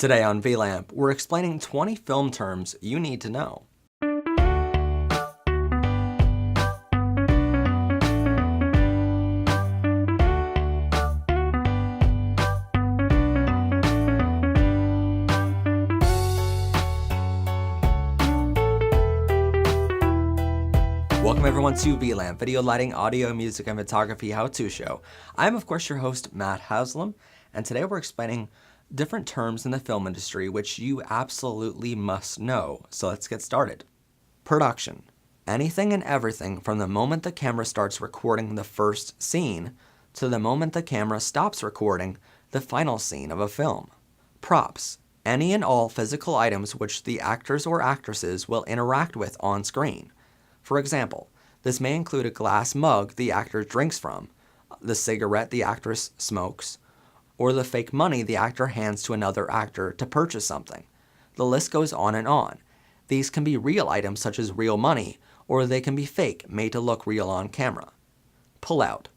Today on VLAMP, we're explaining 20 film terms you need to know. Welcome everyone to VLAMP, Video Lighting, Audio, Music, and Photography How-To Show. I'm of course your host, Matt Haslam, and today we're explaining different terms in the film industry which you absolutely must know. So let's get started. Production. Anything and everything from the moment the camera starts recording the first scene to the moment the camera stops recording the final scene of a film. Props. Any and all physical items which the actors or actresses will interact with on screen. For example, this may include a glass mug the actor drinks from, the cigarette the actress smokes, or the fake money the actor hands to another actor to purchase something. The list goes on and on. These can be real items such as real money, or they can be fake, made to look real on camera. Pull out.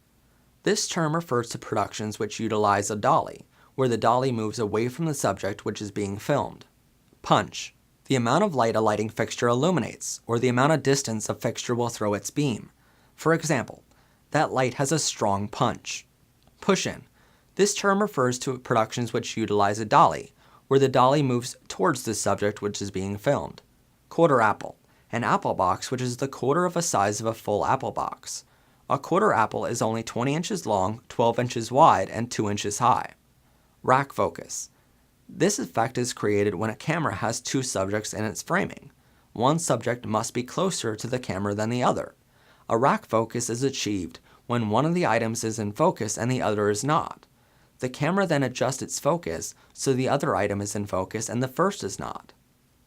This term refers to productions which utilize a dolly, where the dolly moves away from the subject which is being filmed. Punch. The amount of light a lighting fixture illuminates, or the amount of distance a fixture will throw its beam. For example, that light has a strong punch. Push-in. This term refers to productions which utilize a dolly, where the dolly moves towards the subject which is being filmed. Quarter apple. An apple box which is the quarter of a size of a full apple box. A quarter apple is only 20 inches long, 12 inches wide, and 2 inches high. Rack focus. This effect is created when a camera has two subjects in its framing. One subject must be closer to the camera than the other. A rack focus is achieved when one of the items is in focus and the other is not. The camera then adjusts its focus so the other item is in focus and the first is not.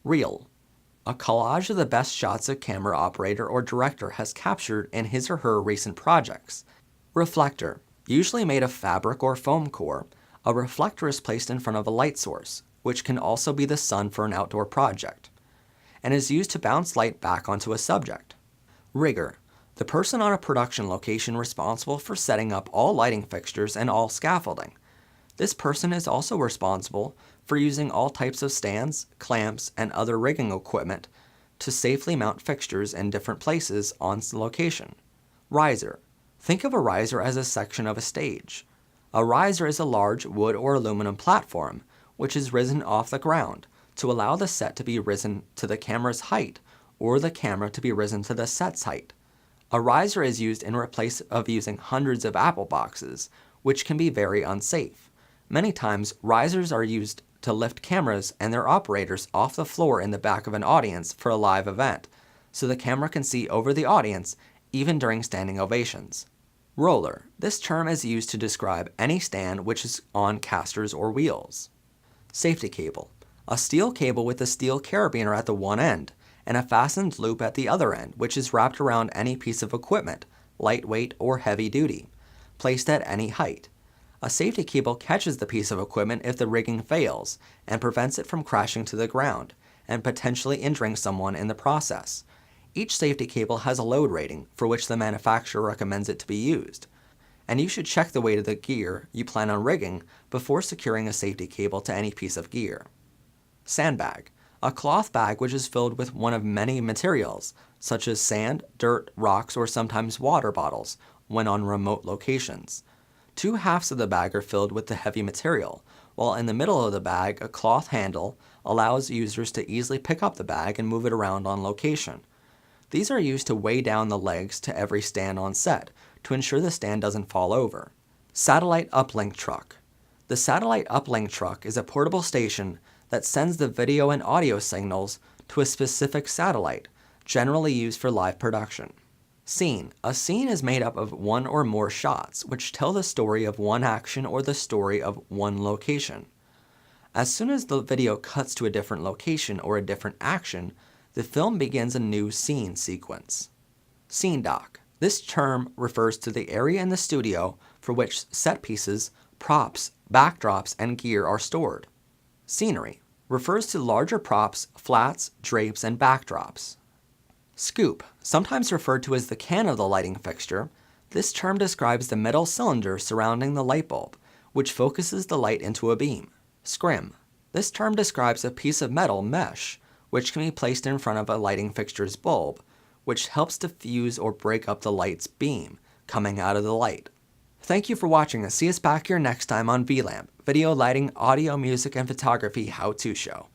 Reel. A collage of the best shots a camera operator or director has captured in his or her recent projects. Reflector. Usually made of fabric or foam core, a reflector is placed in front of a light source, which can also be the sun for an outdoor project, and is used to bounce light back onto a subject. Rigger. The person on a production location responsible for setting up all lighting fixtures and all scaffolding. This person is also responsible for using all types of stands, clamps, and other rigging equipment to safely mount fixtures in different places on location. Riser. Think of a riser as a section of a stage. A riser is a large wood or aluminum platform which is risen off the ground to allow the set to be risen to the camera's height or the camera to be risen to the set's height. A riser is used in place of using hundreds of apple boxes, which can be very unsafe. Many times, risers are used to lift cameras and their operators off the floor in the back of an audience for a live event, so the camera can see over the audience even during standing ovations. Roller. This term is used to describe any stand which is on casters or wheels. Safety cable. A steel cable with a steel carabiner at the one end, and a fastened loop at the other end, which is wrapped around any piece of equipment, lightweight or heavy duty, placed at any height. A safety cable catches the piece of equipment if the rigging fails, and prevents it from crashing to the ground, and potentially injuring someone in the process. Each safety cable has a load rating for which the manufacturer recommends it to be used, and you should check the weight of the gear you plan on rigging before securing a safety cable to any piece of gear. Sandbag. A cloth bag which is filled with one of many materials, such as sand, dirt, rocks, or sometimes water bottles, when on remote locations. Two halves of the bag are filled with the heavy material, while in the middle of the bag, a cloth handle allows users to easily pick up the bag and move it around on location. These are used to weigh down the legs to every stand on set to ensure the stand doesn't fall over. Satellite uplink truck. The satellite uplink truck is a portable station that sends the video and audio signals to a specific satellite, generally used for live production. Scene. A scene is made up of one or more shots, which tell the story of one action or the story of one location. As soon as the video cuts to a different location or a different action, the film begins a new scene sequence. Scene dock. This term refers to the area in the studio for which set pieces, props, backdrops, and gear are stored. Scenery refers to larger props, flats, drapes, and backdrops. Scoop, sometimes referred to as the can of the lighting fixture, this term describes the metal cylinder surrounding the light bulb, which focuses the light into a beam. Scrim. This term describes a piece of metal mesh, which can be placed in front of a lighting fixture's bulb, which helps diffuse or break up the light's beam coming out of the light. Thank you for watching and see us back here next time on VLAMP, Video Lighting, Audio, Music, and Photography How-To Show.